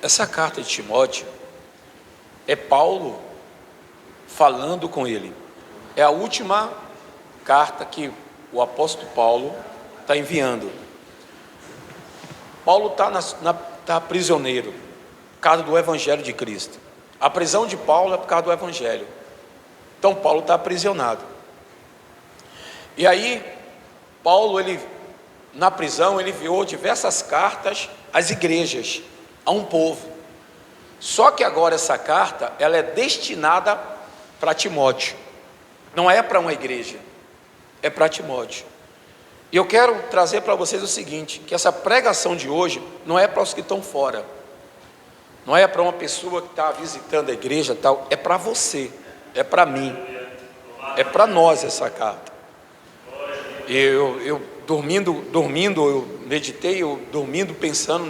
Essa carta de Timóteo é Paulo falando com ele. É a última carta que o apóstolo Paulo está enviando. Paulo está prisioneiro por causa do Evangelho de Cristo. A prisão de Paulo é por causa do Evangelho. Então Paulo está aprisionado. E aí, Paulo, na prisão, ele enviou diversas cartas às igrejas, a um povo. Só que agora essa carta, ela é destinada para Timóteo. Não é para uma igreja, é para Timóteo. E eu quero trazer para vocês o seguinte, que essa pregação de hoje não é para os que estão fora. Não é para uma pessoa que está visitando a igreja tal, é para você, é para mim, é para nós essa carta. Eu dormindo, eu meditei, eu dormindo, pensando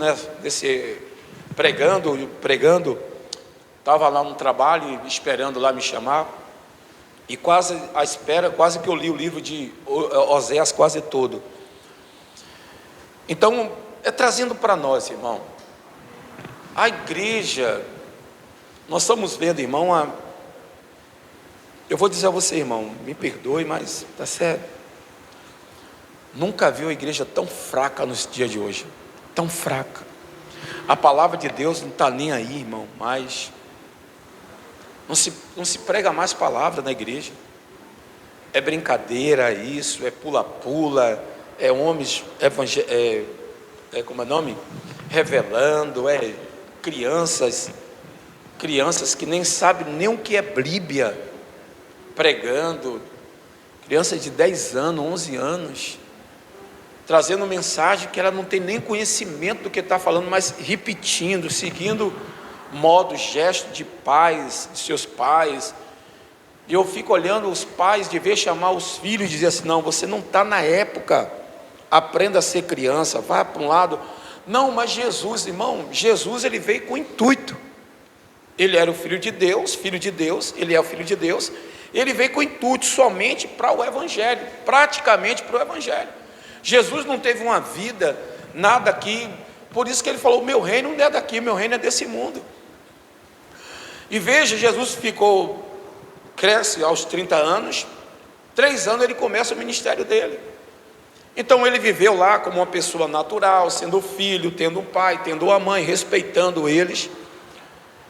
pregando, estava lá no trabalho, esperando lá me chamar, e quase à espera, quase que eu li o livro de Oséias quase todo. Então, é trazendo para nós, irmão, a igreja, nós estamos vendo, irmão, eu vou dizer a você, irmão, me perdoe, mas está sério, nunca viu a igreja tão fraca nos dias de hoje, tão fraca. A palavra de Deus não está nem aí, irmão, mas não se prega mais palavra na igreja. É brincadeira isso, é pula-pula, é homens como é o nome? Revelando, crianças que nem sabem nem o que é Bíblia, pregando, crianças de 10 anos, 11 anos, trazendo mensagem que ela não tem nem conhecimento do que está falando, mas repetindo, seguindo modos, gestos de pais, de seus pais. E eu fico olhando os pais, de vez chamar os filhos e dizer assim, não, você não está na época, aprenda a ser criança, vá para um lado. Não, mas Jesus, irmão, Jesus ele veio com intuito. Ele era o filho de Deus, ele é o filho de Deus, ele veio com intuito somente para o Evangelho, praticamente para o Evangelho. Jesus não teve uma vida, nada aqui, por isso que ele falou, meu reino não é daqui, meu reino é desse mundo. E veja, Jesus cresce aos 30 anos, 3 anos ele começa o ministério dele. Então ele viveu lá como uma pessoa natural, sendo filho, tendo um pai, tendo uma mãe, respeitando eles.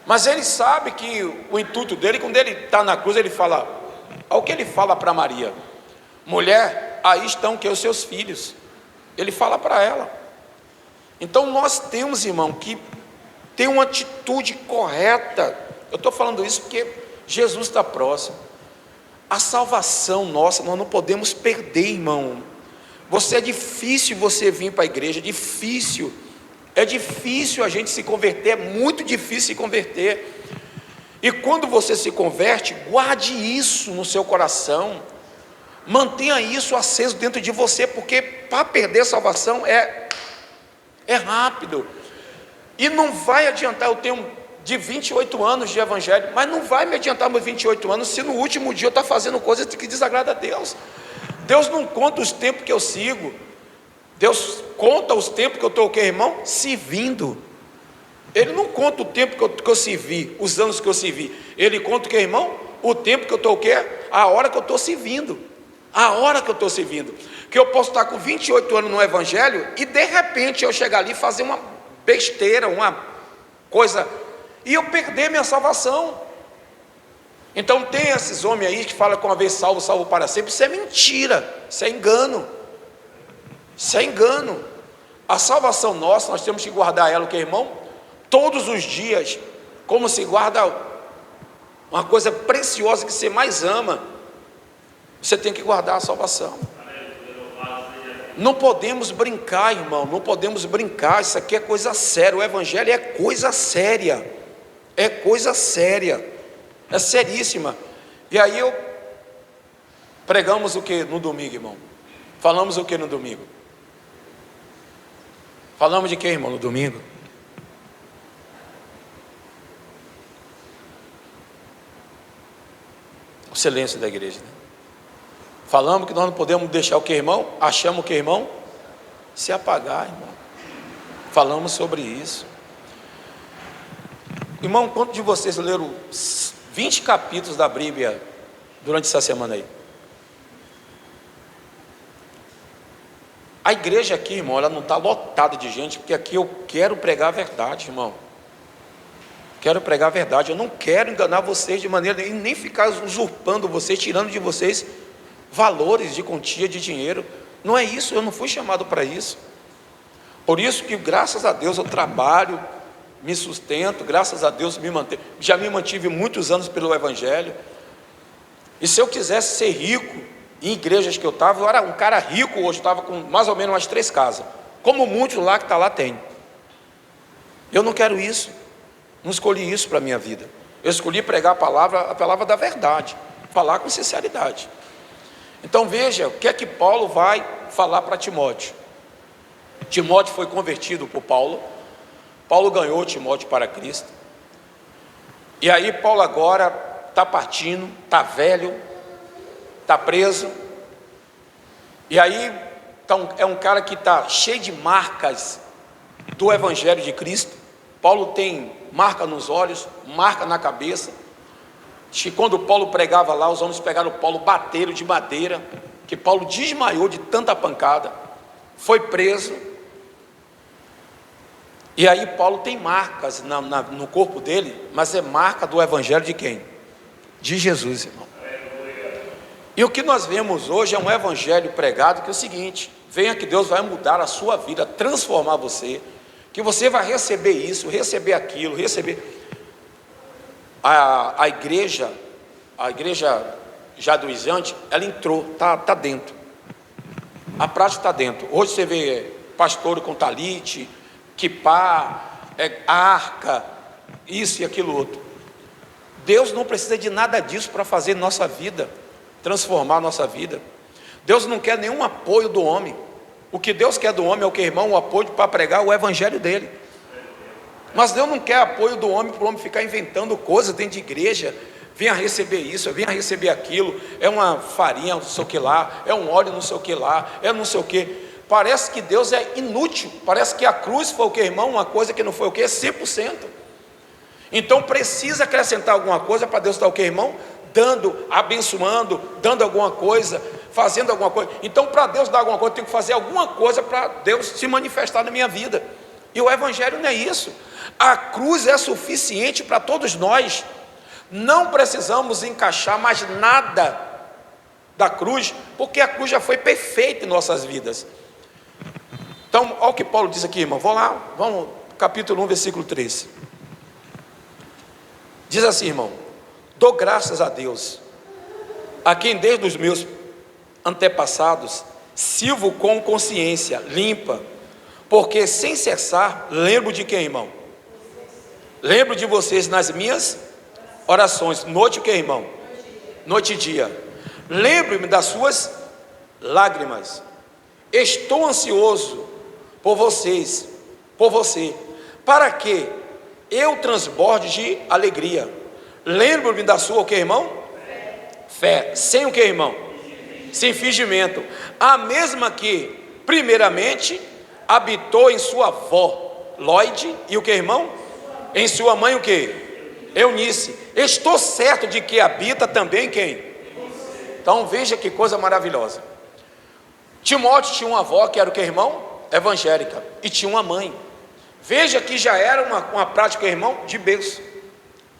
Mas ele sabe que o intuito dele, quando ele está na cruz, ele fala, ao que ele fala para Maria, mulher, aí estão que os seus filhos. Ele fala para ela. Então nós temos, irmão, que ter uma atitude correta. Eu estou falando isso porque Jesus está próximo. A salvação nossa, nós não podemos perder, irmão. É difícil você vir para a igreja, é difícil a gente se converter, é muito difícil se converter. E quando você se converte, guarde isso no seu coração, mantenha isso aceso dentro de você, porque para perder a salvação é rápido. E não vai adiantar, eu tenho de 28 anos de evangelho, mas não vai me adiantar meus 28 anos se no último dia eu estou fazendo coisas que desagrada a Deus. Deus não conta os tempos que eu sigo, Deus conta os tempos que eu estou, irmão? Servindo. Ele não conta o tempo que eu servi, os anos que eu servi, ele conta o que, irmão? O tempo que eu estou, a hora que eu estou servindo, que eu posso estar com 28 anos no evangelho, e de repente eu chegar ali e fazer uma besteira, uma coisa, e eu perder minha salvação. Então tem esses homens aí que falam que uma vez salvo, salvo para sempre. Isso é mentira, isso é engano. A salvação nossa, nós temos que guardar ela, o que, irmão? Todos os dias, como se guarda uma coisa preciosa que você mais ama. Você tem que guardar a salvação. Não podemos brincar, irmão, não podemos brincar. Isso aqui é coisa séria, o evangelho é coisa séria, é seríssima. E aí pregamos o que no domingo, irmão? Falamos o que no domingo? Falamos de que, irmão, no domingo? O silêncio da igreja, né? Falamos que nós não podemos deixar o que, irmão? Achamos o que, irmão? Se apagar, irmão. Falamos sobre isso. Irmão, quantos de vocês leram 20 capítulos da Bíblia durante essa semana aí? A igreja aqui, irmão, ela não está lotada de gente, porque aqui eu quero pregar a verdade, irmão. Quero pregar a verdade. Eu não quero enganar vocês de maneira nenhuma, nem ficar usurpando vocês, tirando de vocês valores de quantia de dinheiro. Não é isso, eu não fui chamado para isso. Por isso que, graças a Deus, eu trabalho, me sustento, graças a Deus já me mantive muitos anos pelo Evangelho. E se eu quisesse ser rico, em igrejas que eu estava, eu era um cara rico hoje, estava com mais ou menos umas 3 casas, como muitos lá que está lá tem. Eu não quero isso, não escolhi isso para a minha vida. Eu escolhi pregar a palavra da verdade, falar com sinceridade. Então veja, o que é que Paulo vai falar para Timóteo. Timóteo foi convertido por Paulo, Paulo ganhou Timóteo para Cristo, e aí Paulo agora está partindo, está velho, está preso, e aí é um cara que está cheio de marcas do Evangelho de Cristo. Paulo tem marca nos olhos, marca na cabeça, que quando Paulo pregava lá, os homens pegaram Paulo, bateram de madeira, que Paulo desmaiou de tanta pancada, foi preso, e aí Paulo tem marcas no corpo dele, mas é marca do Evangelho de quem? De Jesus, irmão. E o que nós vemos hoje é um evangelho pregado que é o seguinte: venha que Deus vai mudar a sua vida, transformar você, que você vai receber isso, receber aquilo, receber. A igreja já do Isante, ela entrou, tá dentro. A prática está dentro. Hoje você vê pastor com talite, quipá, arca, isso e aquilo outro. Deus não precisa de nada disso para fazer nossa vida, transformar a nossa vida. Deus não quer nenhum apoio do homem. O que Deus quer do homem é o que, irmão? O apoio para pregar o evangelho dele. Mas Deus não quer apoio do homem para o homem ficar inventando coisas dentro de igreja. Venha receber isso, venha receber aquilo. É uma farinha, não sei o que lá, é um óleo, não sei o que lá, é não sei o que. Parece que Deus é inútil. Parece que a cruz foi o que, irmão? Uma coisa que não foi o que? 100%. Então precisa acrescentar alguma coisa para Deus dar o que, irmão? Dando, abençoando, dando alguma coisa, fazendo alguma coisa. Então, para Deus dar alguma coisa, eu tenho que fazer alguma coisa para Deus se manifestar na minha vida. E o evangelho não é isso. A cruz é suficiente para todos nós. Não precisamos encaixar mais nada da cruz, porque a cruz já foi perfeita em nossas vidas. Então, olha o que Paulo diz aqui, irmão. Vamos, capítulo 1, versículo 13. Diz assim, irmão: dou graças a Deus, a quem desde os meus antepassados sirvo com consciência limpa, porque sem cessar lembro de quem, irmão? Lembro de vocês nas minhas orações, noite o que, irmão? Noite e dia. Lembro-me das suas lágrimas. Estou ansioso por vocês, por você, para que eu transborde de alegria. Lembro-me da sua o que, irmão? Fé. Sem o que, irmão? Sem fingimento. A mesma que primeiramente habitou em sua avó Lloyd, e o que, irmão? Em sua mãe o que? Eunice. Estou certo de que habita também quem? Então veja que coisa maravilhosa. Timóteo tinha uma avó que era o que, irmão? Evangélica. E tinha uma mãe. Veja que já era uma prática, irmão, de berço,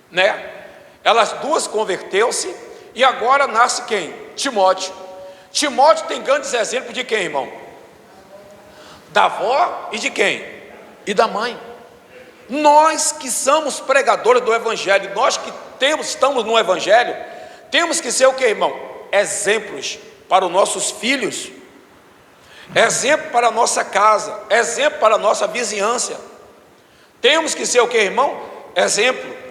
né? Elas duas converteu-se, e agora nasce quem? Timóteo. Timóteo tem grandes exemplos de quem, irmão? Da avó e de quem? E da mãe. Nós que somos pregadores do evangelho, nós que estamos no evangelho, temos que ser o que, irmão? Exemplos para os nossos filhos, exemplo para a nossa casa, exemplo para a nossa vizinhança. Temos que ser o que, irmão? Exemplo.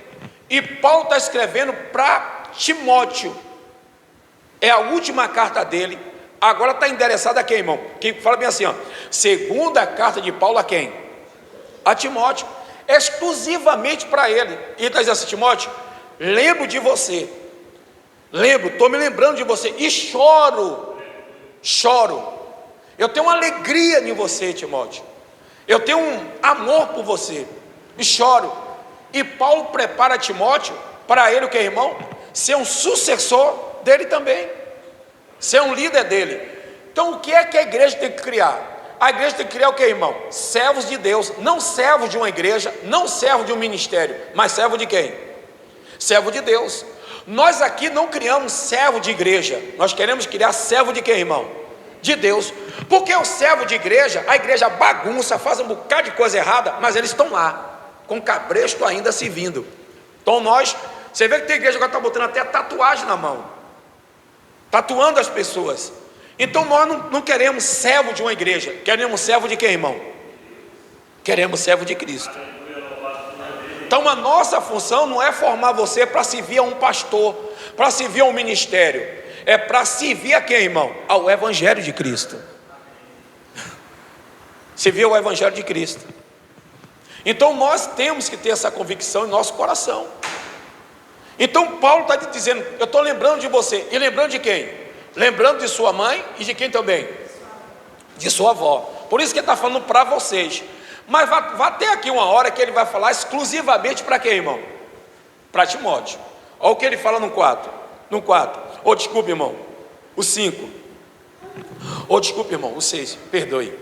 E Paulo está escrevendo para Timóteo, é a última carta dele. Agora está endereçado a quem, irmão? Que fala bem assim, ó, segunda carta de Paulo a quem? A Timóteo, exclusivamente para ele. E está dizendo assim: Timóteo, lembro de você, estou me lembrando de você, e choro, eu tenho uma alegria em você, Timóteo, eu tenho um amor por você, e choro, E Paulo prepara Timóteo para ele, o que, irmão? Ser um sucessor dele também, ser um líder dele. Então, o que é que a igreja tem que criar? A igreja tem que criar o que, irmão? Servos de Deus, não servos de uma igreja, não servos de um ministério, mas servo de quem? Servo de Deus. Nós aqui não criamos servo de igreja, nós queremos criar servo de quem, irmão? De Deus. Porque o servo de igreja, a igreja bagunça, faz um bocado de coisa errada, mas eles estão lá, com cabresto ainda servindo. Então você vê que tem igreja que agora está botando até tatuagem na mão, tatuando as pessoas. Então nós não queremos servo de uma igreja, queremos servo de quem, irmão? Queremos servo de Cristo. Então a nossa função não é formar você para servir a um pastor, para servir a um ministério, é para servir a quem, irmão? Ao Evangelho de Cristo. Servir ao Evangelho de Cristo. Então nós temos que ter essa convicção em nosso coração. Então Paulo está dizendo, eu estou lembrando de você, e lembrando de quem? Lembrando de sua mãe e de quem também? De sua avó. Por isso que ele está falando para vocês. Mas vai ter aqui uma hora que ele vai falar exclusivamente para quem, irmão? Para Timóteo. Olha o que ele fala no 4. Ou desculpe, irmão, o 5. Ou desculpe, irmão, o 6. Perdoe.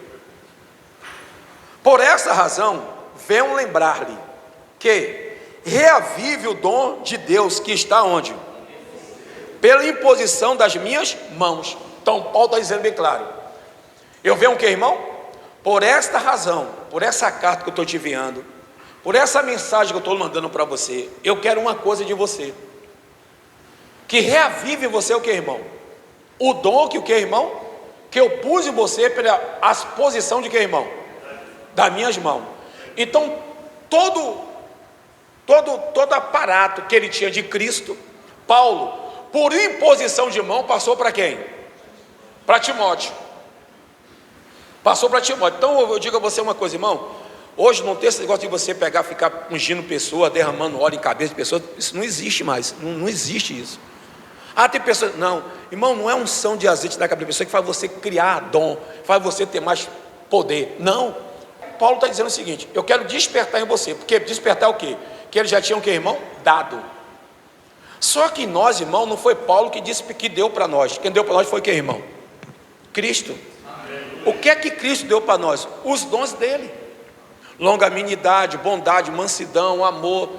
Por essa razão, venham lembrar-lhe que reavive o dom de Deus que está onde? Pela imposição das minhas mãos. Então Paulo está dizendo bem claro. Eu venho o que, irmão? Por esta razão, por essa carta que eu estou te enviando, por essa mensagem que eu estou mandando para você, eu quero uma coisa de você. Que reavive em você o que, irmão? O dom que o que, irmão? Que eu pus em você pela exposição de que, irmão? Das minhas mãos. Então todo aparato que ele tinha de Cristo, Paulo, por imposição de mão, passou para quem? Para Timóteo. Passou para Timóteo. Então eu digo a você uma coisa, irmão. Hoje não tem esse negócio de você pegar, ficar ungindo pessoa, derramando óleo em cabeça de pessoas. Isso não existe mais. Não existe isso. Tem pessoas. Não, irmão, não é unção de azeite na cabeça da pessoa que faz você criar dom, faz você ter mais poder. Não. Paulo está dizendo o seguinte: eu quero despertar em você. Porque despertar o quê? Que eles já tinham o que, irmão? Dado. Só que nós, irmão, não foi Paulo que disse que deu para nós. Quem deu para nós foi o que, irmão? Cristo. O que é que Cristo deu para nós? Os dons dele. Longanimidade, bondade, mansidão, amor.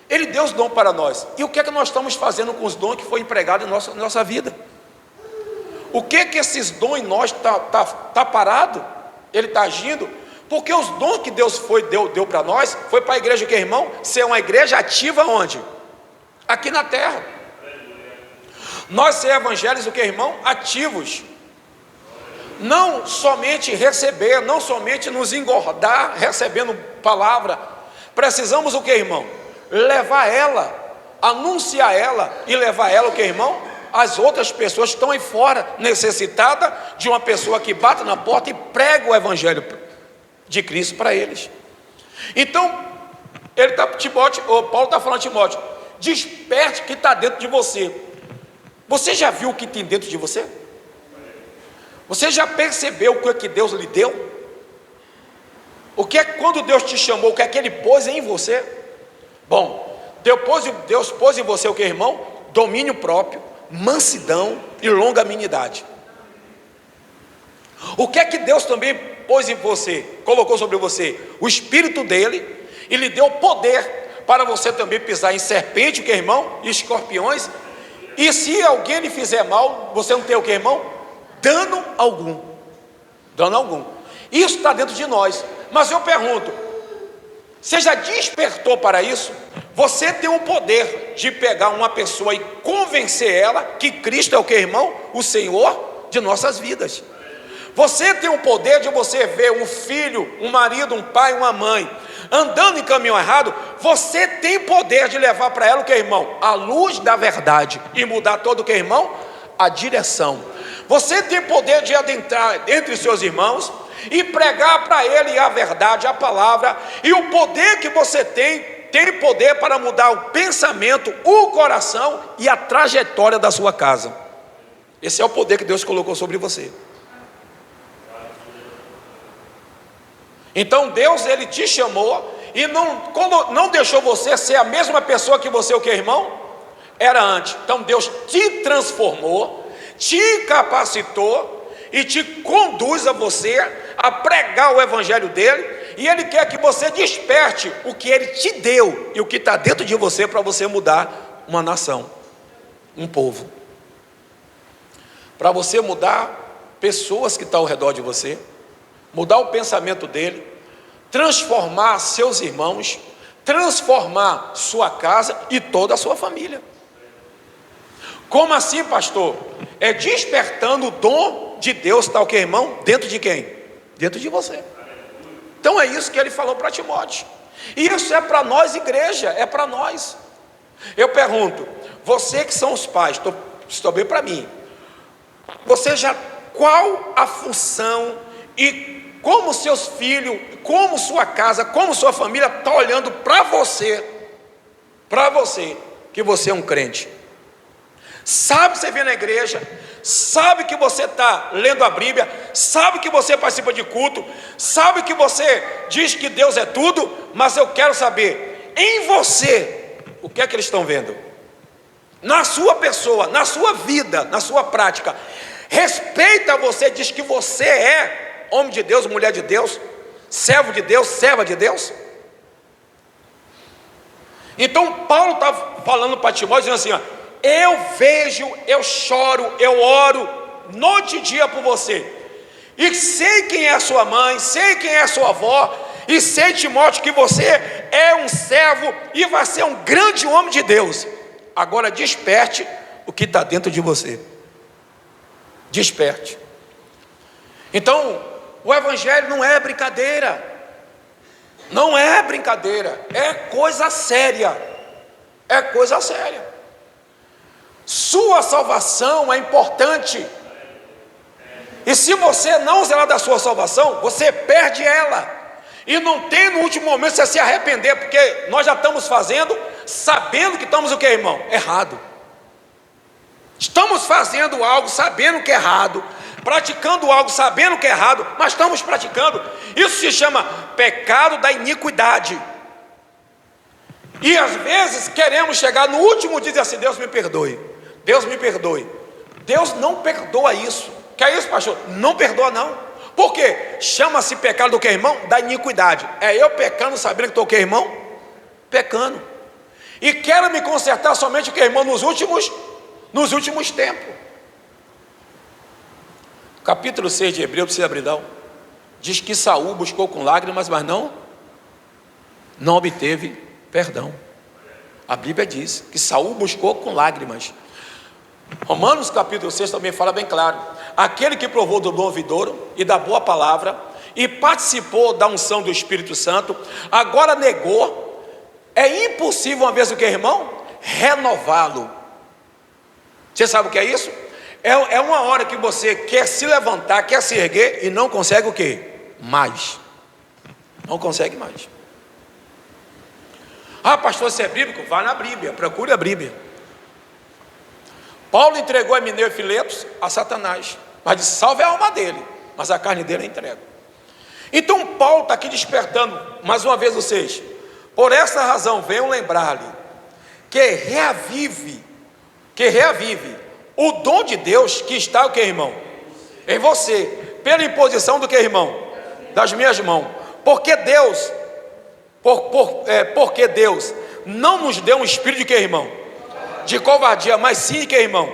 Ele deu os dons para nós. E o que é que nós estamos fazendo com os dons que foi empregado em nossa vida? O que é que esses dons em nós tá parado? Ele está agindo? Porque os dons que Deus deu para nós, foi para a igreja o que, irmão? Ser uma igreja ativa onde? Aqui na terra. Nós ser evangelhos o que, irmão? Ativos. Não somente receber, não somente nos engordar recebendo palavra. Precisamos o que, irmão? Levar ela, anunciar ela e levar ela o que, irmão? As outras pessoas que estão aí fora, necessitada de uma pessoa que bata na porta e prega o evangelho de Cristo para eles. Então, Paulo está falando a Timóteo: desperte o que está dentro de você. Você já viu o que tem dentro de você? Você já percebeu o que é que Deus lhe deu? O que é que quando Deus te chamou, o que é que Ele pôs em você? Bom, Deus pôs em você o que, irmão? Domínio próprio, mansidão e longanimidade. O que é que Deus também pôs em você, colocou sobre você? O Espírito dele, e lhe deu poder para você também pisar em serpente, o que, irmão? E escorpiões. E se alguém lhe fizer mal, você não tem o que, irmão? Dano algum. Isso está dentro de nós. Mas eu pergunto: você já despertou para isso? Você tem o poder de pegar uma pessoa e convencer ela que Cristo é o que, irmão? O Senhor de nossas vidas. Você tem o poder de você ver um filho, um marido, um pai, uma mãe andando em caminho errado. Você tem poder de levar para ela o que, irmão? A luz da verdade e mudar todo o que, irmão? A direção. Você tem poder de adentrar entre seus irmãos e pregar para ele a verdade, a palavra. E o poder que você tem poder para mudar o pensamento, o coração e a trajetória da sua casa. Esse é o poder que Deus colocou sobre você. Então Deus, Ele te chamou e não deixou você ser a mesma pessoa que você, o que, irmão? Era antes. Então Deus te transformou, te capacitou e te conduz a você a pregar o evangelho dele, e ele quer que você desperte o que ele te deu e o que está dentro de você, para você mudar uma nação, um povo, para você mudar pessoas que estão ao redor de você, mudar o pensamento dele, transformar seus irmãos, transformar sua casa e toda a sua família. Como assim, pastor? É despertando o dom de Deus, está o que, irmão? Dentro de quem? Dentro de você. Então é isso que ele falou para Timóteo. E isso é para nós, igreja, é para nós. Eu pergunto, você que são os pais, estou bem para mim, qual a função e como seus filhos, como sua casa, como sua família está olhando para você, que você é um crente? Sabe que você vem na igreja, sabe que você está lendo a Bíblia, sabe que você participa de culto, sabe que você diz que Deus é tudo, mas eu quero saber, em você, o que é que eles estão vendo? Na sua pessoa, na sua vida, na sua prática, respeita você, diz que você é homem de Deus, mulher de Deus, servo de Deus, serva de Deus? Então Paulo está falando para Timóteo, dizendo assim, ó, eu vejo, eu choro, eu oro noite e dia por você, e sei quem é a sua mãe, sei quem é a sua avó, e sei, Timóteo, que você é um servo e vai ser um grande homem de Deus. Agora desperte o que está dentro de você, desperte. Então o evangelho não é brincadeira, não é brincadeira, é coisa séria, é coisa séria. Sua salvação é importante, e se você não zelar da sua salvação, você perde ela, e não tem no último momento você se arrepender, porque nós já estamos fazendo, sabendo que estamos o que, irmão? Errado. Estamos fazendo algo sabendo que é errado, praticando algo sabendo que é errado, mas estamos praticando. Isso se chama pecado da iniquidade. E às vezes queremos chegar no último dia e dizer assim, Deus me perdoe, Deus me perdoe. Deus não perdoa isso. Que é isso, pastor? Não perdoa não. Por quê? Chama-se pecado do que, irmão? Da iniquidade. É eu pecando sabendo que estou o que, irmão? Pecando. E quero me consertar somente o que, irmão? Nos últimos tempos. Capítulo 6 de Hebreus, precisa abrir não, diz que Saul buscou com lágrimas, mas não obteve perdão. A Bíblia diz que Saul buscou com lágrimas. Romanos capítulo 6 também fala bem claro, aquele que provou do bom vidouro e da boa palavra, e participou da unção do Espírito Santo, agora negou. É impossível, uma vez o que, irmão? Renová-lo. Você sabe o que é isso? É uma hora que você quer se levantar, quer se erguer, e não consegue o que? Mais. Não consegue mais. Ah, pastor, você é bíblico? Vá na Bíblia, procure a Bíblia. Paulo entregou Emineu e Filetos a Satanás, mas disse, salve a alma dele, mas a carne dele é entregue. Então Paulo está aqui despertando, mais uma vez vocês, por essa razão venham lembrar-lhe, que reavive o dom de Deus que está o que, irmão? Em você, pela imposição do que, irmão? Das minhas mãos. Porque Deus, porque Deus não nos deu um espírito de que, irmão? De covardia, mas sim de que, irmão?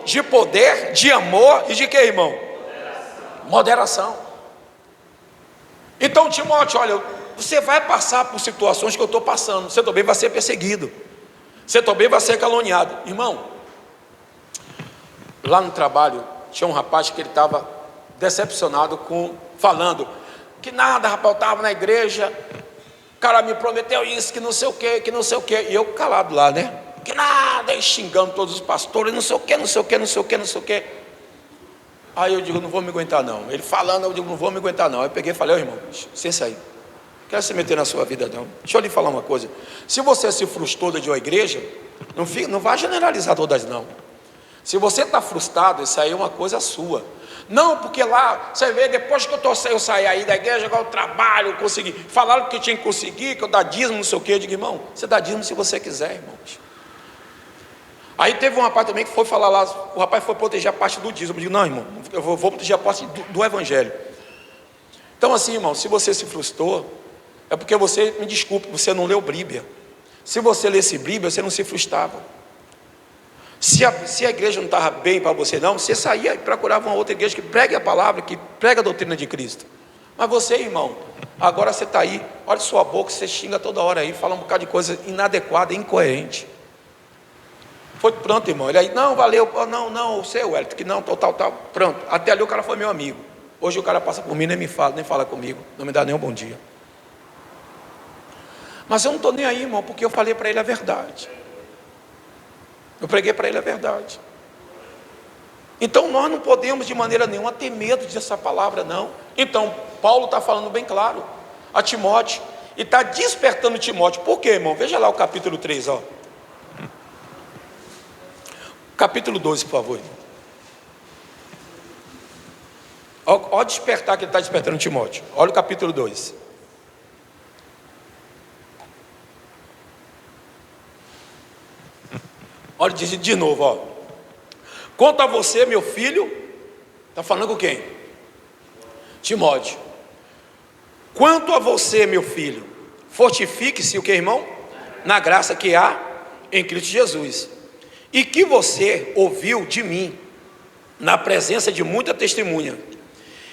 De poder, de amor e de que, irmão? Moderação. Então Timóteo, olha, você vai passar por situações que eu estou passando, você também vai ser perseguido, você também vai ser caluniado. Irmão, lá no trabalho tinha um rapaz que ele estava decepcionado falando que nada, rapaz, eu estava na igreja, o cara me prometeu isso, que não sei o que, que não sei o que, e eu calado lá, né? Que nada, e xingando todos os pastores, não sei o que, não sei o que, não sei o que, não sei o que. Aí eu digo, não vou me aguentar não. Ele falando, eu digo, não vou me aguentar não. Aí eu peguei e falei, ô irmão, licença aí, não quero se meter na sua vida não. Deixa eu lhe falar uma coisa, se você se frustrou de uma igreja, não vai generalizar todas não. Se você está frustrado, isso aí é uma coisa sua. Não, porque lá, você vê, depois que eu saí aí da igreja, agora eu trabalho, eu consegui. Falaram que eu tinha que conseguir, que eu dá dízimo, não sei o quê. Eu digo, irmão, você dá dízimo se você quiser, irmãos. Aí teve um rapaz também que foi falar lá, o rapaz foi proteger a parte do dízimo. Eu digo, não, irmão, eu vou proteger a parte do evangelho. Então assim, irmão, se você se frustrou, é porque você, me desculpe, você não leu Bíblia. Se você lesse Bíblia, você não se frustrava. Se a igreja não estava bem para você não, você saía e procurava uma outra igreja que pregue a palavra, que pregue a doutrina de Cristo. Mas você, irmão, agora você está aí, olha sua boca, você xinga toda hora aí, fala um bocado de coisa inadequada, incoerente. Foi pronto, irmão, ele aí, não, valeu, não, você, Wellington, que não, tal, pronto. Até ali o cara foi meu amigo. Hoje o cara passa por mim, nem fala comigo, não me dá nem um bom dia. Mas eu não estou nem aí, irmão, porque eu falei para ele a verdade. Eu preguei para ele a verdade. Então nós não podemos de maneira nenhuma ter medo dessa palavra, não. Então Paulo está falando bem claro a Timóteo, e está despertando Timóteo. Por quê, irmão? Veja lá o capítulo 3, ó. Capítulo 12, por favor. Olha o despertar que ele está despertando Timóteo. Olha o capítulo 2. Olha, diz de novo, ó. Quanto a você, meu filho, está falando com quem? Timóteo. Quanto a você, meu filho, fortifique-se, o que, irmão? Na graça que há em Cristo Jesus. E que você ouviu de mim, na presença de muita testemunha.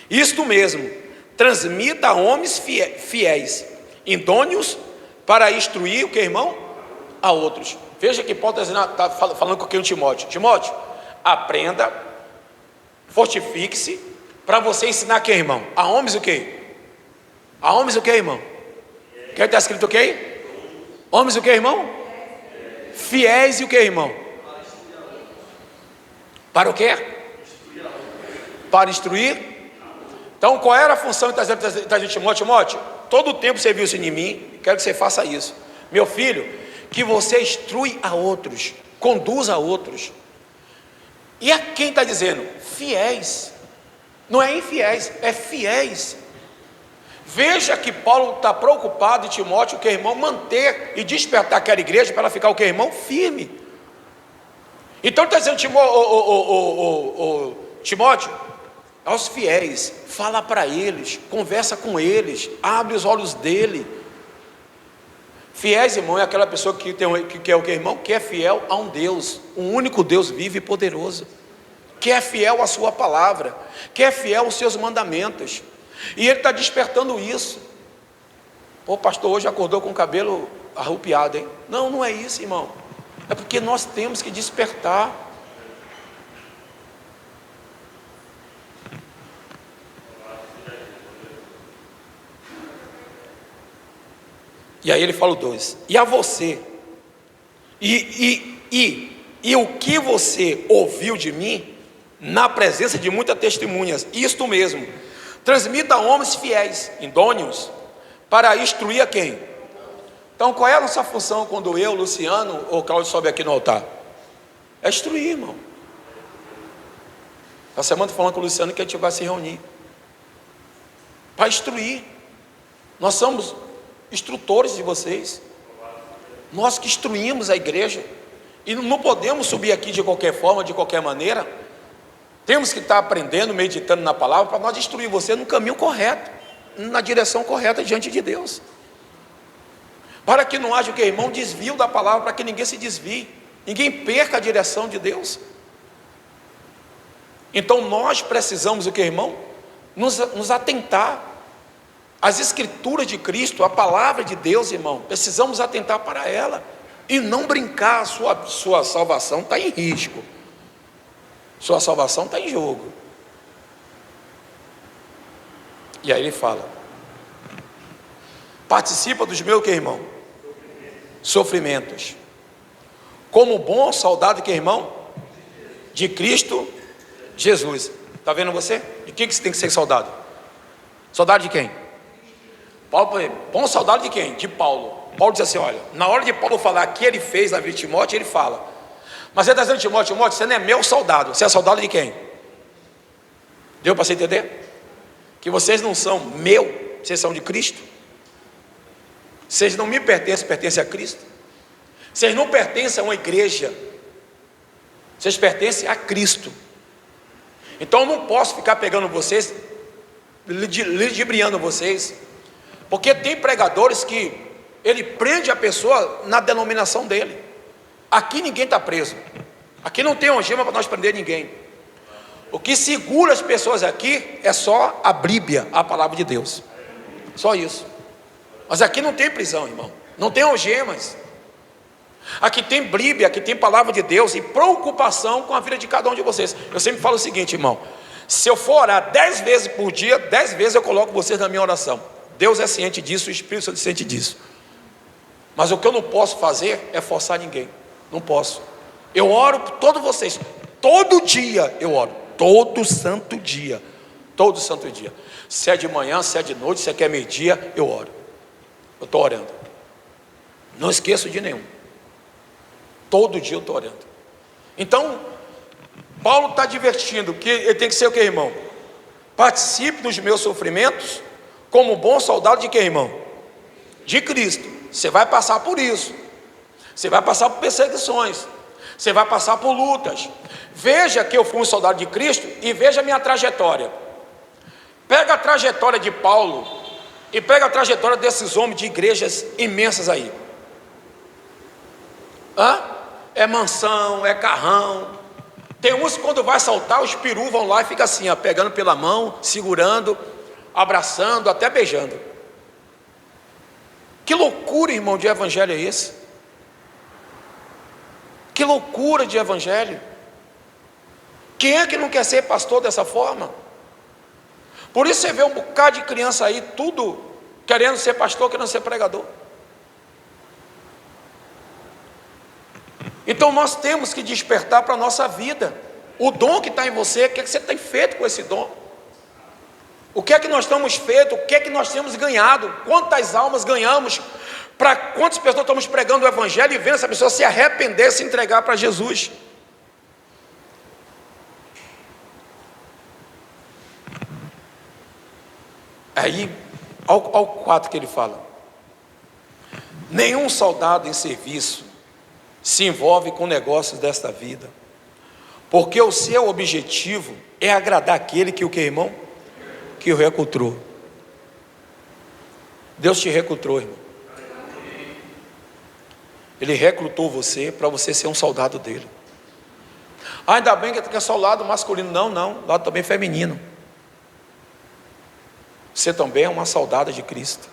Isto mesmo, transmita a homens fiéis, idôneos, para instruir, o que, irmão? A outros. Veja que Paulo está falando com quem? Timóteo. Timóteo, aprenda, fortifique-se, para você ensinar quem, irmão? A homens o quê? A homens o quê, irmão? Que está escrito o quê? Homens o quê, irmão? Fiéis e o quê, irmão? Para o quê? Para instruir. Então qual era a função que está dizendo Timóteo? Timóteo, todo o tempo você viu isso em mim, quero que você faça isso. Meu filho, que você instrui a outros, conduza a outros. E a quem está dizendo? Fiéis. Não é infiéis, é fiéis. Veja que Paulo está preocupado, e Timóteo, que irmão, manter e despertar aquela igreja para ela ficar o que, irmão? Firme. Então está dizendo Timóteo, aos fiéis, fala para eles, conversa com eles, abre os olhos dele. Fiéis, irmão, é aquela pessoa que é o que, irmão? Que é fiel a um Deus, um único Deus vivo e poderoso, que é fiel à sua palavra, que é fiel aos seus mandamentos. E ele está despertando isso. Pô, pastor, hoje acordou com o cabelo arrupiado, hein? Não, não é isso, irmão. É porque nós temos que despertar. E aí ele fala o 2. E a você, e o que você ouviu de mim, na presença de muitas testemunhas, isto mesmo, transmita a homens fiéis, idôneos, para instruir a quem? Então qual é a nossa função quando eu, Luciano ou Cláudio sobe aqui no altar? É instruir, irmão. A semana estou falando com o Luciano que a gente vai se reunir para instruir. Nós somos instrutores de vocês, nós que instruímos a igreja, e não podemos subir aqui de qualquer forma, de qualquer maneira. Temos que estar aprendendo, meditando na palavra, para nós instruir você no caminho correto, na direção correta diante de Deus, para que não haja o que, irmão? Desvio da palavra, para que ninguém se desvie, ninguém perca a direção de Deus. Então nós precisamos o que, irmão? Nos atentar as escrituras de Cristo, a palavra de Deus, irmão, precisamos atentar para ela, e não brincar. Sua salvação está em risco, sua salvação está em jogo. E aí ele fala, participa dos meus, que, irmão? Sofrimentos, como bom soldado, que, irmão? De Cristo Jesus. Está vendo você? De que você tem que ser soldado? Soldado de quem? Paulo, bom soldado de quem? De Paulo. Paulo diz assim, olha, na hora de Paulo falar que ele fez na vida de Timóteo, ele fala, mas ele está dizendo, Timóteo, você não é meu soldado, você é soldado de quem? Deu para você entender? Que vocês não são meu, vocês são de Cristo. Vocês não me pertencem, pertencem a Cristo. Vocês não pertencem a uma igreja, vocês pertencem a Cristo. Então eu não posso ficar pegando vocês, ludibriando vocês, porque tem pregadores que ele prende a pessoa na denominação dele. Aqui ninguém está preso, aqui não tem algema para nós prender ninguém. O que segura as pessoas aqui é só a Bíblia, a palavra de Deus, só isso. Mas aqui não tem prisão, irmão, não tem algemas. Aqui tem Bíblia, aqui tem palavra de Deus e preocupação com a vida de cada um de vocês. Eu sempre falo o seguinte, irmão: se eu for orar 10 vezes por dia, 10 vezes eu coloco vocês na minha oração. Deus é ciente disso, o Espírito Santo é ciente disso. Mas o que eu não posso fazer é forçar ninguém. Não posso. Eu oro por todos vocês. Todo dia eu oro. Todo santo dia. Todo santo dia. Se é de manhã, se é de noite, se é que é meio-dia, eu oro. Eu estou orando. Não esqueço de nenhum. Todo dia eu estou orando. Então, Paulo está advertindo que ele tem que ser o que, irmão? Participe dos meus sofrimentos como bom soldado de que, irmão? De Cristo. Você vai passar por isso. Você vai passar por perseguições. Você vai passar por lutas. Veja que eu fui um soldado de Cristo e veja a minha trajetória. Pega a trajetória de Paulo e pega a trajetória desses homens de igrejas imensas aí. É mansão, é carrão. Tem uns que quando vai saltar, os perus vão lá e fica assim, ó, pegando pela mão, segurando, abraçando, até beijando. Que loucura, irmão, de evangelho é esse? Que loucura de evangelho. Quem é que não quer ser pastor dessa forma? Por isso você vê um bocado de criança aí, tudo querendo ser pastor, querendo ser pregador. Então nós temos que despertar para a nossa vida o dom que está em você. O que é que você tem feito com esse dom? O que é que nós estamos feito? O que é que nós temos ganhado? Quantas almas ganhamos? Para quantas pessoas estamos pregando o evangelho e vendo essa pessoa se arrepender, se entregar para Jesus? Aí, ao 4 que ele fala: nenhum soldado em serviço se envolve com negócios desta vida, porque o seu objetivo é agradar aquele que o que, irmão? Que o recrutou. Deus te recrutou, irmão. Ele recrutou você para você ser um soldado dele. Ainda bem que é só o lado masculino. Não, lado também feminino. Você também é uma soldada de Cristo.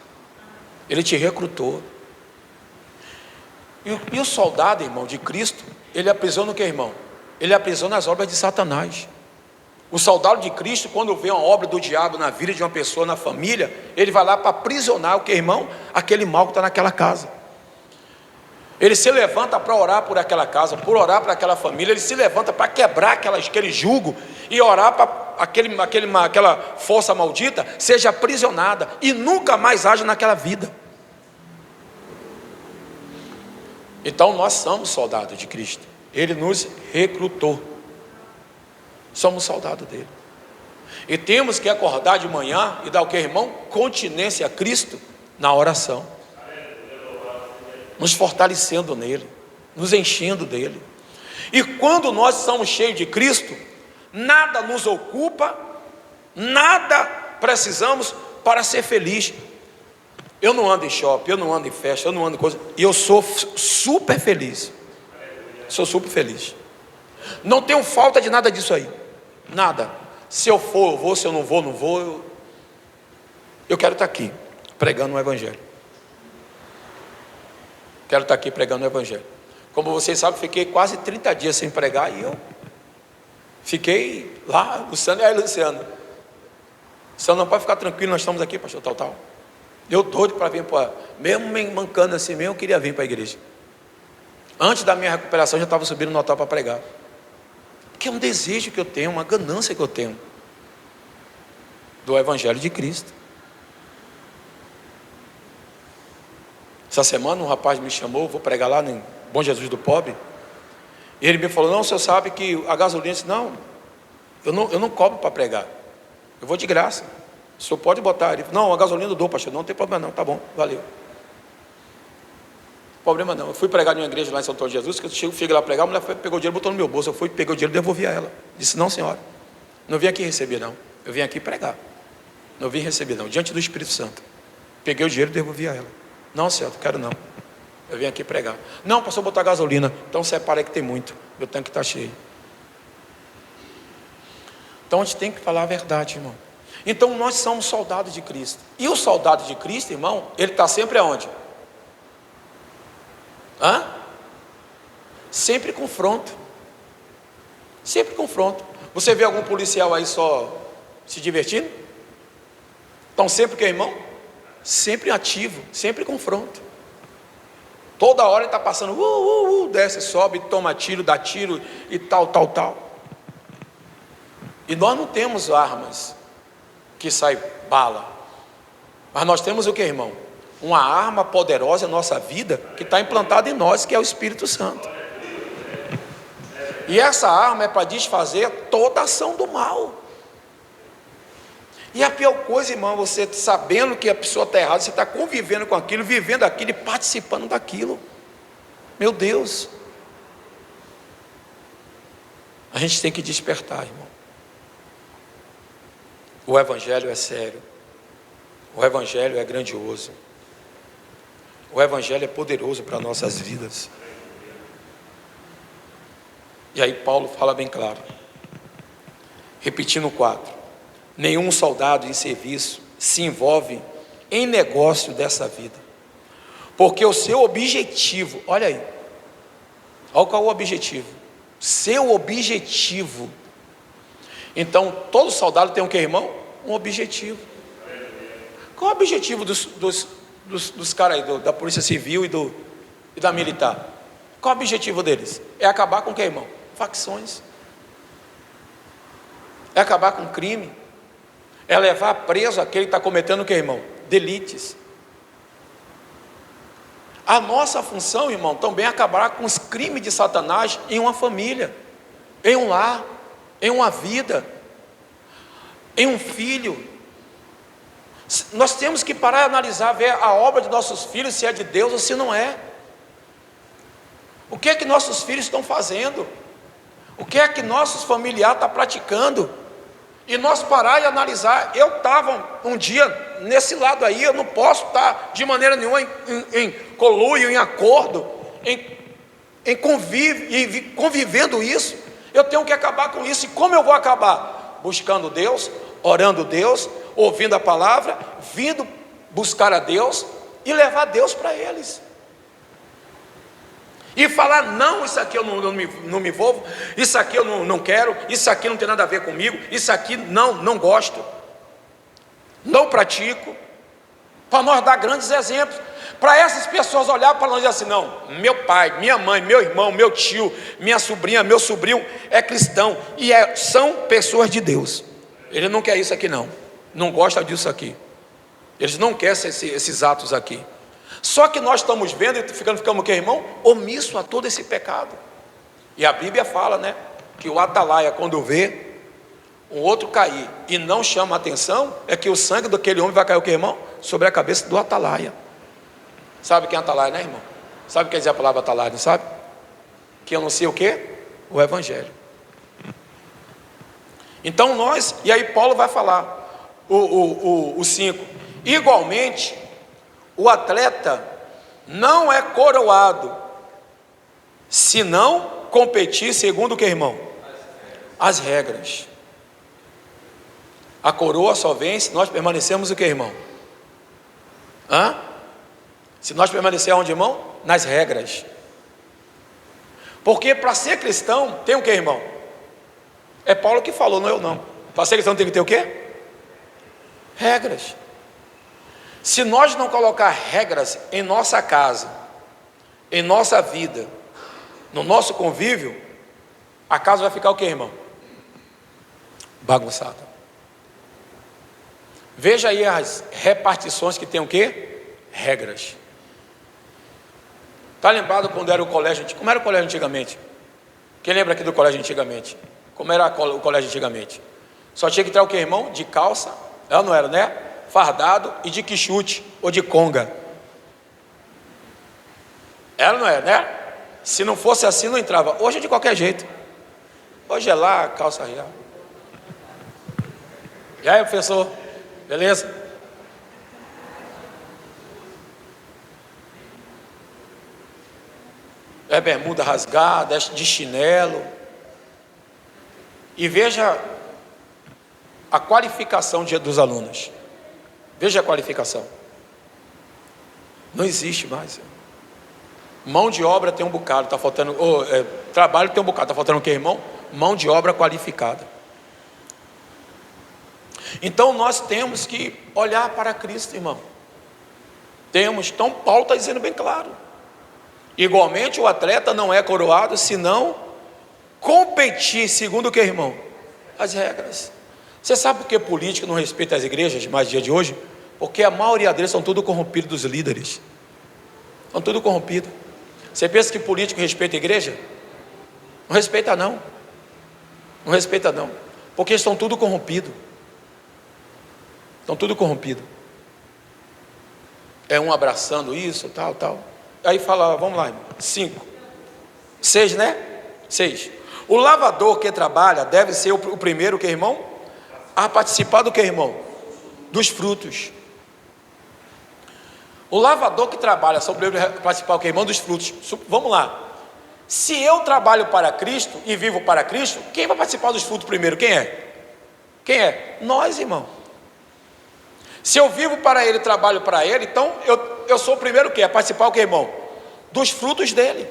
Ele te recrutou. E o soldado, irmão, de Cristo, ele aprisiona o que, irmão? Ele aprisiona as obras de Satanás. O soldado de Cristo, quando vê uma obra do diabo na vida de uma pessoa, na família, ele vai lá para aprisionar o que, irmão? Aquele mal que está naquela casa. Ele se levanta para orar por aquela casa, por orar para aquela família. Ele se levanta para quebrar aquele jugo e orar para aquela força maldita seja aprisionada e nunca mais haja naquela vida. Então nós somos soldados de Cristo. Ele nos recrutou. Somos soldados dele. E temos que acordar de manhã e dar o que, irmão? Continência a Cristo na oração. Nos fortalecendo nele, nos enchendo dele. E quando nós somos cheios de Cristo, nada nos ocupa, nada precisamos para ser feliz. Eu não ando em shopping, eu não ando em festa, eu não ando em coisa, e eu sou super feliz. Sou super feliz. Não tenho falta de nada disso aí. Nada. Se eu for, eu vou. Se eu não vou, não vou. Eu quero estar aqui, pregando o evangelho. Quero estar aqui pregando o evangelho. Como vocês sabem, fiquei quase 30 dias sem pregar e eu fiquei lá, Luciano. Luciano, não pode ficar tranquilo, nós estamos aqui, pastor, tal. Eu doido para vir para, mesmo me mancando assim mesmo, eu queria vir para a igreja. Antes da minha recuperação, eu já estava subindo no altar para pregar. Porque é um desejo que eu tenho, uma ganância que eu tenho do evangelho de Cristo. Essa semana um rapaz me chamou, vou pregar lá no Bom Jesus do Pobre, e ele me falou: não, o senhor sabe que a gasolina, eu disse, não, eu não cobro para pregar, Eu vou de graça. O senhor pode botar. Ele, não, a gasolina eu dou, pastor. Não tem problema não, tá bom, valeu. Problema não. Eu fui pregar em uma igreja lá em São Antônio de Jesus, que eu cheguei lá pregar, a mulher pegou o dinheiro, botou no meu bolso. Eu fui, peguei o dinheiro e devolvi a ela. Disse, não, senhora, não vim aqui receber não. Eu vim aqui pregar. Não vim receber não, diante do Espírito Santo. Peguei o dinheiro e devolvi a ela. Não, senhora, não quero não. Eu vim aqui pregar. Não, pastor, botar gasolina. Então separa aí que tem muito. Meu tanque está cheio. Então a gente tem que falar a verdade, irmão. Então nós somos soldados de Cristo. E o soldado de Cristo, irmão, ele está sempre aonde? Sempre confronto. Sempre confronto. Você vê algum policial aí só se divertindo? Então sempre que, irmão? Sempre ativo, sempre confronto. Toda hora ele está passando, desce, sobe, toma tiro, dá tiro e tal. E nós não temos armas que sai bala. Mas nós temos o que, irmão? Uma arma poderosa na nossa vida, que está implantada em nós, que é o Espírito Santo. E essa arma é para desfazer toda ação do mal. E a pior coisa, irmão, você sabendo que a pessoa está errada, você está convivendo com aquilo, vivendo aquilo e participando daquilo. Meu Deus. A gente tem que despertar, irmão. O Evangelho é sério. O Evangelho é grandioso. O Evangelho é poderoso para nossas vidas. E aí Paulo fala bem claro. Repetindo o 4. Nenhum soldado em serviço se envolve em negócio dessa vida. Porque o seu objetivo, olha aí. Olha qual é o objetivo. Seu objetivo. Então, todo soldado tem o que, irmão? Um objetivo. Qual é o objetivo dos caras aí, da Polícia Civil e da Militar? Qual é o objetivo deles? É acabar com o que, irmão? Facções. É acabar com crime. É levar preso aquele que está cometendo o que, irmão? Delitos. A nossa função, irmão, também é acabar com os crimes de Satanás em uma família, em um lar, em uma vida, em um filho. Nós temos que parar e analisar, ver a obra de nossos filhos, se é de Deus ou se não é. O que é que nossos filhos estão fazendo? O que é que nossos familiares estão praticando? E nós parar e analisar. Eu estava um dia nesse lado aí, eu não posso estar de maneira nenhuma em conluio, em acordo, em convivendo isso. Eu tenho que acabar com isso. E como eu vou acabar? Buscando Deus, orando Deus, ouvindo a palavra, vindo buscar a Deus e levar Deus para eles. E falar, não, isso aqui eu não me envolvo, isso aqui eu não quero, isso aqui não tem nada a ver comigo, isso aqui não gosto, não pratico, para nós dar grandes exemplos, para essas pessoas olhar para nós e dizer assim, não, meu pai, minha mãe, meu irmão, meu tio, minha sobrinha, meu sobrinho é cristão, e são pessoas de Deus, ele não quer isso aqui não gosta disso aqui, eles não querem esses atos aqui. Só que nós estamos vendo e ficamos o que, irmão? Omisso a todo esse pecado. E a Bíblia fala, né? Que o atalaia, quando vê um outro cair e não chama a atenção, é que o sangue daquele homem vai cair o que, irmão? Sobre a cabeça do atalaia. Sabe quem é atalaia, né, irmão? Sabe o que quer dizer a palavra atalaia, não sabe? Que anuncia o quê? O Evangelho. Então e aí Paulo vai falar, o 5. Igualmente, o atleta não é coroado, se não competir segundo o que, irmão? As regras. A coroa só vem se nós permanecemos o que, irmão? Se nós permanecermos onde, irmão? Nas regras. Porque para ser cristão, tem o que, irmão? É Paulo que falou, não eu não. Para ser cristão tem que ter o quê? Regras. Se nós não colocar regras em nossa casa, em nossa vida, no nosso convívio, a casa vai ficar o que, irmão? Bagunçada. Veja aí as repartições que tem o que? Regras. Está lembrado quando era o colégio? Como era o colégio antigamente? Quem lembra aqui do colégio antigamente? Como era o colégio antigamente? Só tinha que entrar o que, irmão? De calça, ela não era, né? Fardado e de quichute ou de conga. Ela não era, né? Se não fosse assim, não entrava. Hoje é de qualquer jeito. Hoje é lá, calça real. E aí, professor? Beleza? É bermuda rasgada, é de chinelo. E veja a qualificação dos alunos. Veja a qualificação. Não existe mais. Mão de obra tem um bocado, está faltando. Trabalho tem um bocado, está faltando o que, irmão? Mão de obra qualificada. Então nós temos que olhar para Cristo, irmão. Então Paulo está dizendo bem claro. Igualmente o atleta não é coroado se não competir segundo o que, irmão? As regras. Você sabe por que político não respeita as igrejas mais dia de hoje? Porque a maioria deles são tudo corrompidos dos líderes. São tudo corrompidos. Você pensa que político respeita a igreja? Não respeita não. Não respeita não. Porque estão tudo corrompidos. Estão tudo corrompidos. É um abraçando isso, tal. Aí fala, vamos lá, irmão. 5. 6, né? 6. O lavador que trabalha deve ser o primeiro, que, irmão? A participar do que, irmão? Dos frutos. O lavador que trabalha só o primeiro a participar do que, irmão? Dos frutos. Vamos lá. Se eu trabalho para Cristo e vivo para Cristo, quem vai participar dos frutos primeiro? Quem é? Quem é? Nós, irmão. Se eu vivo para Ele, trabalho para Ele, então eu sou o primeiro o quê? A participar o que, irmão? Dos frutos dEle.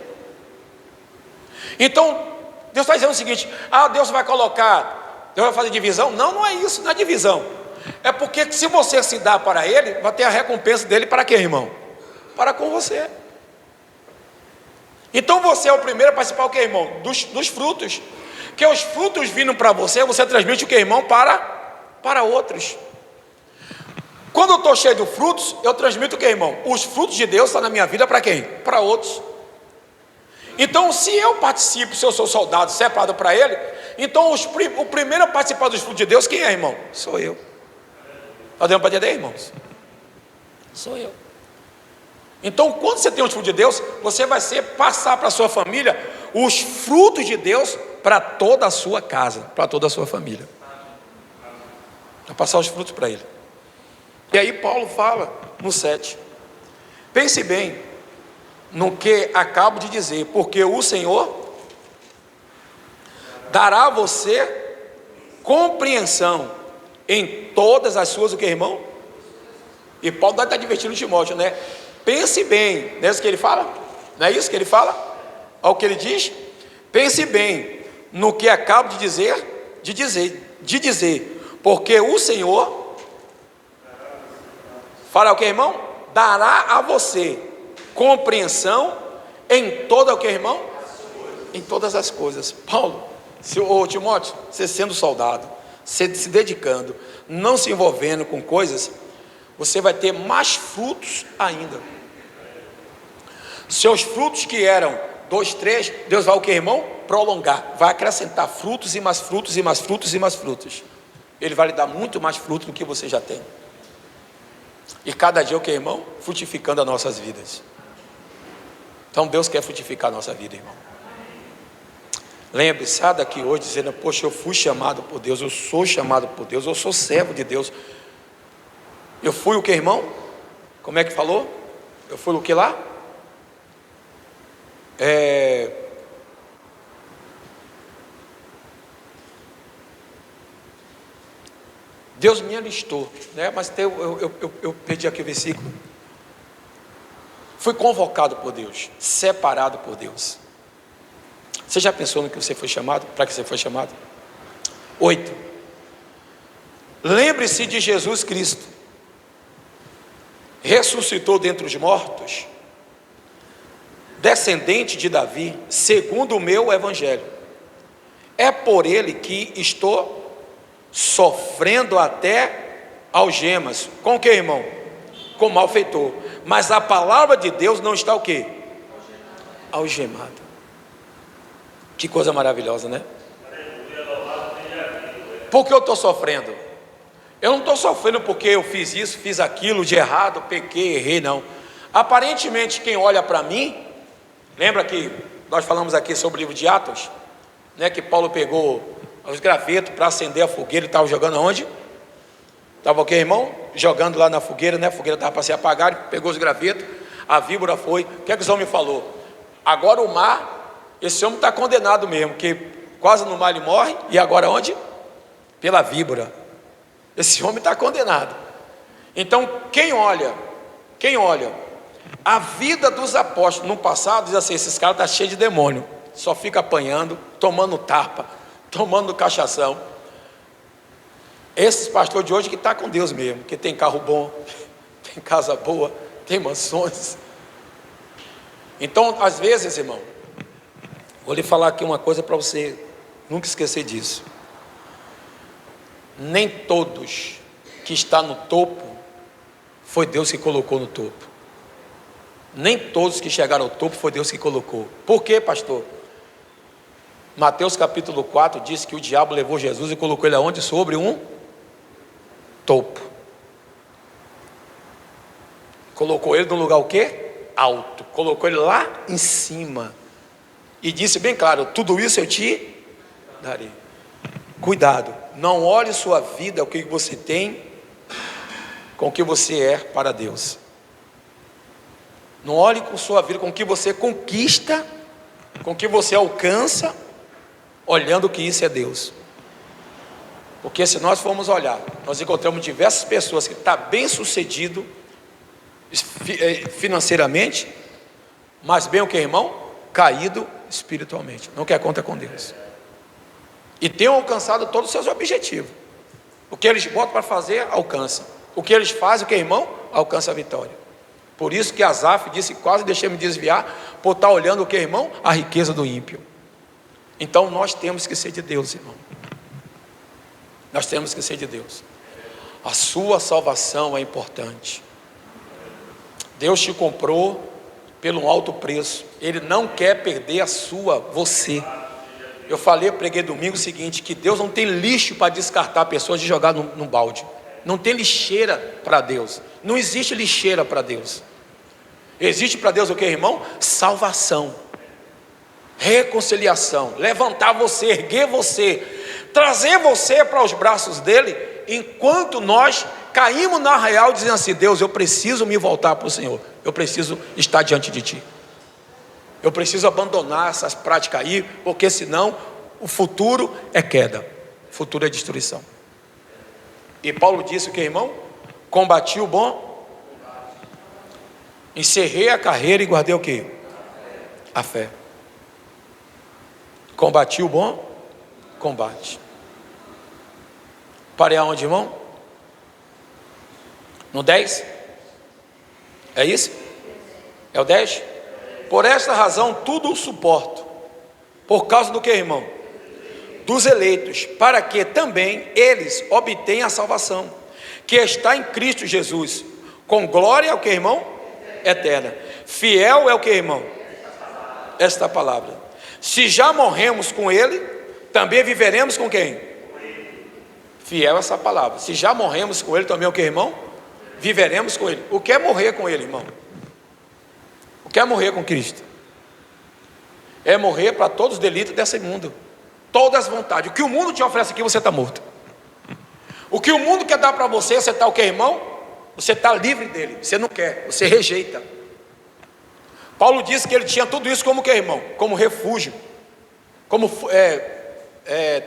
Então, Deus está dizendo o seguinte: Deus vai fazer divisão? Não, não é isso, não é divisão. É porque se você se dá para Ele, vai ter a recompensa dEle para quê, irmão? Para com você. Então você é o primeiro a participar o que, irmão? Dos frutos. Que os frutos vindo para você, você transmite o que, irmão? Para outros. Quando eu estou cheio de frutos, eu transmito o que, irmão? Os frutos de Deus estão na minha vida para quem? Para outros. Então, se eu participo, se eu sou soldado separado para Ele, então o primeiro a participar dos frutos de Deus, quem é, irmão? Sou eu. Está dando para entender, irmãos? Sou eu. Então, quando você tem os frutos de Deus, você vai passar para a sua família os frutos de Deus para toda a sua casa, para toda a sua família. Vai passar os frutos para Ele. E aí Paulo fala no 7. Pense bem no que acabo de dizer, porque o Senhor dará a você compreensão em todas as suas, o que, irmão? E Paulo está divertindo o Timóteo, né? Pense bem, não é isso que ele fala? Não é isso que ele fala? Olha o que ele diz. Pense bem no que acabo de dizer, porque o Senhor fará o que, irmão? Dará a você compreensão em toda o que, irmão? Em todas as coisas. Paulo, Timóteo, você sendo soldado, você se dedicando, não se envolvendo com coisas, você vai ter mais frutos ainda. Seus frutos que eram 2, 3, Deus vai o que, irmão? Prolongar, vai acrescentar frutos e mais frutos e mais frutos e mais frutos. Ele vai lhe dar muito mais fruto do que você já tem. E cada dia o que, irmão? Frutificando as nossas vidas. Então Deus quer frutificar a nossa vida, irmão. Lembre-se, sai daqui hoje dizendo: poxa, eu fui chamado por Deus, eu sou chamado por Deus, eu sou servo de Deus. Eu fui o que, irmão? Como é que falou? Eu fui o que lá? Deus me alistou, né? Mas eu perdi aqui o versículo. Fui convocado por Deus, separado por Deus. Você já pensou no que você foi chamado? Para que você foi chamado? 8. Lembre-se de Jesus Cristo. Ressuscitou dentre os mortos, descendente de Davi, segundo o meu evangelho. É por ele que estou sofrendo até algemas. Com o que, irmão? Com malfeitor. Mas a palavra de Deus não está o quê? Algemada. Que coisa maravilhosa, né? Por que eu estou sofrendo? Eu não estou sofrendo porque eu fiz isso, fiz aquilo de errado, pequei, errei, não. Aparentemente, quem olha para mim, lembra que nós falamos aqui sobre o livro de Atos, né, que Paulo pegou os gravetos para acender a fogueira e estava jogando aonde? Estava o que, irmão? Jogando lá na fogueira, né? A fogueira estava para se apagar, ele pegou os gravetos, a víbora foi. O que é que os homens falou? Agora o mar, esse homem está condenado mesmo, que quase no mar ele morre, e agora onde? Pela víbora. Esse homem está condenado. Então, quem olha a vida dos apóstolos no passado, diz assim: esses caras estão cheios de demônio, só fica apanhando, tomando tapa, tomando cachação. Esses pastores de hoje que está com Deus mesmo, que tem carro bom, tem casa boa, tem mansões. Então, às vezes, irmão, vou lhe falar aqui uma coisa para você nunca esquecer disso. Nem todos que estão no topo, foi Deus que colocou no topo. Nem todos que chegaram ao topo, foi Deus que colocou. Por quê, pastor? Mateus capítulo 4 diz que o diabo levou Jesus e colocou ele aonde? Sobre um topo. Colocou ele num lugar o quê? Alto. Colocou ele lá em cima. E disse bem claro: tudo isso eu te darei. Cuidado, não olhe sua vida, o que você tem, com o que você é para Deus. Não olhe com sua vida, com o que você conquista, com o que você alcança, olhando que isso é Deus. Porque se nós formos olhar, nós encontramos diversas pessoas que estão bem sucedido financeiramente, mas bem o que, irmão? Caído espiritualmente, não quer conta com Deus. E tenham alcançado todos os seus objetivos. O que eles botam para fazer, alcançam. O que eles fazem, o que, irmão? Alcança a vitória. Por isso que Asaf disse: quase deixei me desviar, por estar olhando o que, irmão? A riqueza do ímpio. Então nós temos que ser de Deus, irmão. Nós temos que ser de Deus. A sua salvação é importante. Deus te comprou pelo um alto preço. Ele não quer perder você. Eu preguei domingo o seguinte: que Deus não tem lixo para descartar pessoas de jogar no balde. Não tem lixeira para Deus. Não existe lixeira para Deus. Existe para Deus o que, irmão? Salvação, reconciliação, levantar você, erguer você, trazer você para os braços dele, enquanto nós caímos na real, dizendo assim: Deus, eu preciso me voltar para o Senhor, eu preciso estar diante de Ti, eu preciso abandonar essas práticas aí, porque senão o futuro é queda, o futuro é destruição. E Paulo disse o que, irmão? Combati o bom, encerrei a carreira e guardei o que? A fé. Combati o bom combate. Parei aonde, irmão? No 10? É isso? É o 10? Por esta razão tudo o suporto. Por causa do que, irmão? Dos eleitos, para que também eles obtenham a salvação, que está em Cristo Jesus, com glória, o que, irmão? Eterna. Fiel é o que, irmão? Esta palavra. Se já morremos com ele, também viveremos com quem? Fiel essa palavra. Se já morremos com ele, também o que, irmão? Viveremos com ele. O que é morrer com ele, irmão? O que é morrer com Cristo? É morrer para todos os delitos desse mundo, todas as vontades. O que o mundo te oferece aqui, você está morto. O que o mundo quer dar para você, você está o que, irmão? Você está livre dele. Você não quer, você rejeita. Paulo disse que ele tinha tudo isso como o que, irmão? Como refúgio. Como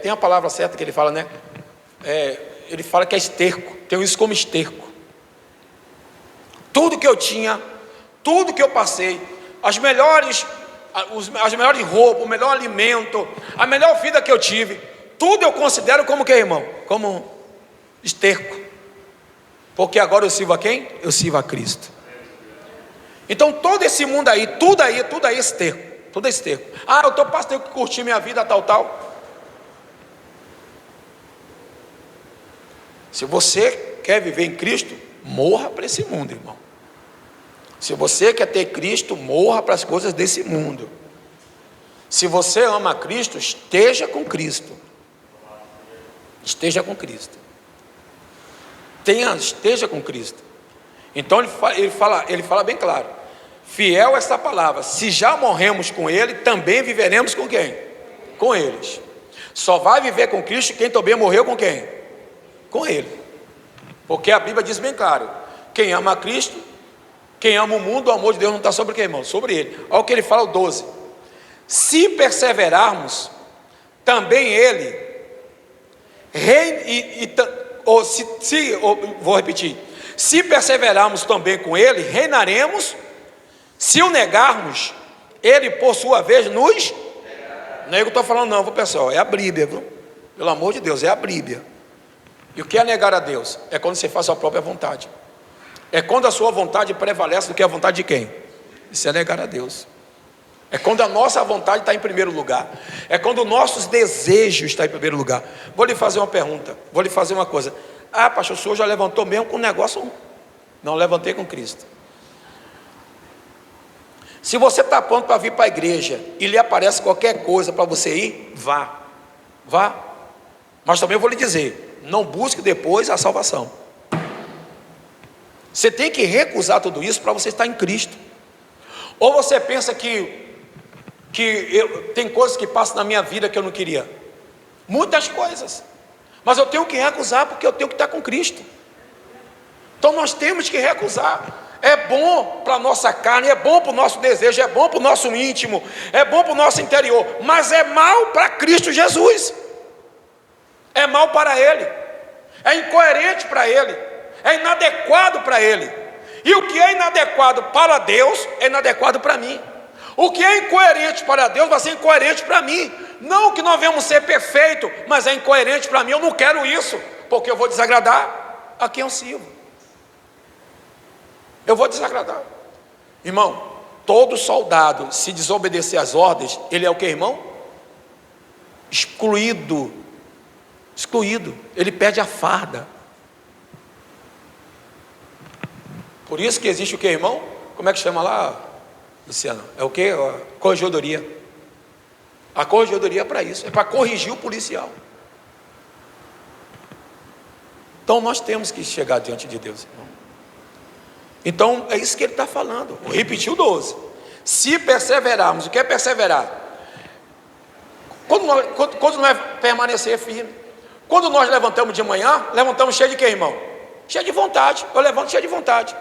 tem a palavra certa que ele fala, né? Ele fala que é esterco. Tenho isso como esterco. Tudo que eu tinha, tudo que eu passei, as melhores roupas, o melhor alimento, a melhor vida que eu tive, tudo eu considero como que, irmão? Como esterco. Porque agora eu sirvo a quem? Eu sirvo a Cristo. Então todo esse mundo aí, tudo aí é esterco. Tudo é esterco. Eu estou passando que curtir minha vida, tal. Se você quer viver em Cristo, morra para esse mundo, irmão. Se você quer ter Cristo, morra para as coisas desse mundo. Se você ama Cristo, esteja com Cristo. Esteja com Cristo. Esteja com Cristo. Então ele fala bem claro: fiel essa palavra, se já morremos com Ele, também viveremos com quem? Com eles. Só vai viver com Cristo quem também morreu com quem? Com Ele. Porque a Bíblia diz bem claro: quem ama a Cristo, quem ama o mundo, o amor de Deus não está sobre quem, irmão? Sobre Ele. Olha o que ele fala, o 12: se perseverarmos, também Ele vou repetir: se perseverarmos também com Ele, reinaremos. Se o negarmos, Ele por sua vez nos... Não é eu que estou falando não, pessoal, é a Bíblia, viu? Pelo amor de Deus, é a Bíblia. E o que é negar a Deus? É quando você faz a sua própria vontade. É quando a sua vontade prevalece do que a vontade de quem? Isso é negar a Deus. É quando a nossa vontade está em primeiro lugar. É quando os nossos desejos estão em primeiro lugar. Vou lhe fazer uma pergunta, vou lhe fazer uma coisa. Ah, pastor, o senhor já levantou mesmo com um negócio? Não, levantei com Cristo. Se você está pronto para vir para a igreja e lhe aparece qualquer coisa para você ir, vá. Mas também eu vou lhe dizer: não busque depois a salvação. Você tem que recusar tudo isso para você estar em Cristo. Ou você pensa que tem coisas que passam na minha vida que eu não queria? Muitas coisas. Mas eu tenho que recusar porque eu tenho que estar com Cristo. Então nós temos que recusar. É bom para a nossa carne, é bom para o nosso desejo, é bom para o nosso íntimo, é bom para o nosso interior, mas é mal para Cristo Jesus. É mal para Ele, é incoerente para Ele, é inadequado para Ele. E o que é inadequado para Deus é inadequado para mim. O que é incoerente para Deus vai ser incoerente para mim. Não que nós vamos ser perfeitos, mas é incoerente para mim. Eu não quero isso, porque eu vou desagradar a quem eu sirvo. Eu vou desagradar. Irmão, todo soldado, se desobedecer às ordens, ele é o que, irmão? Excluído. Ele perde a farda. Por isso que existe o que, irmão? Como é que chama lá, Luciano? É o que? A corregedoria. A corregedoria é para isso, é para corrigir o policial. Então nós temos que chegar diante de Deus, irmão. Então é isso que ele está falando. Vou repetir o 12: se perseverarmos. O que é perseverar? Quando nós permanecer firme. Quando nós levantamos de manhã, levantamos cheio de quê, irmão? Cheio de vontade. Eu levanto cheio de vontade.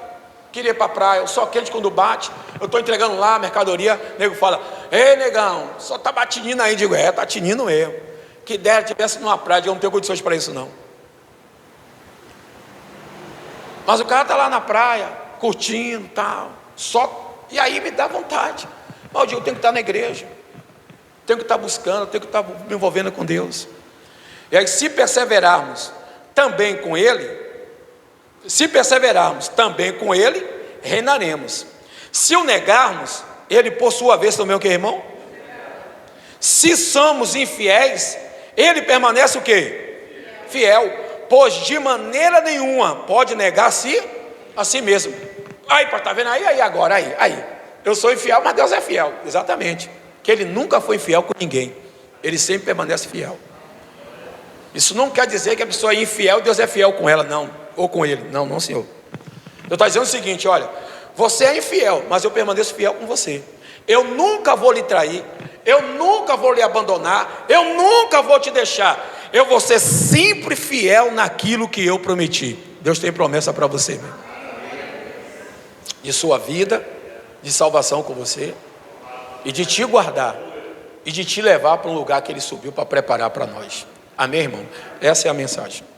Queria ir para a praia, o sol quente quando bate, eu estou entregando lá a mercadoria, o nego fala: ei, negão, só está batinindo aí. Digo: está tinindo mesmo. Que dera tivesse numa praia, eu não tenho condições para isso não. Mas o cara está lá na praia, curtindo, tal, e aí me dá vontade. Mas eu digo: eu tenho que estar na igreja, tenho que estar buscando, tenho que estar me envolvendo com Deus. E aí, se perseverarmos também com Ele, reinaremos. Se o negarmos, Ele por sua vez também o que, irmão? Se somos infiéis, Ele permanece o que? Fiel. Pois de maneira nenhuma pode negar-se a si mesmo. Aí, está vendo? Aí, eu sou infiel, mas Deus é fiel. Exatamente. Que Ele nunca foi infiel com ninguém. Ele sempre permanece fiel. Isso não quer dizer que a pessoa é infiel, Deus é fiel com ela, não. Ou com ele. Não, senhor. Eu estou dizendo o seguinte: olha, você é infiel, mas eu permaneço fiel com você. Eu nunca vou lhe trair, eu nunca vou lhe abandonar, eu nunca vou te deixar. Eu vou ser sempre fiel naquilo que eu prometi. Deus tem promessa para você, meu. De sua vida, de salvação com você, e de te guardar, e de te levar para um lugar que Ele subiu para preparar para nós. Amém, irmão? Essa é a mensagem.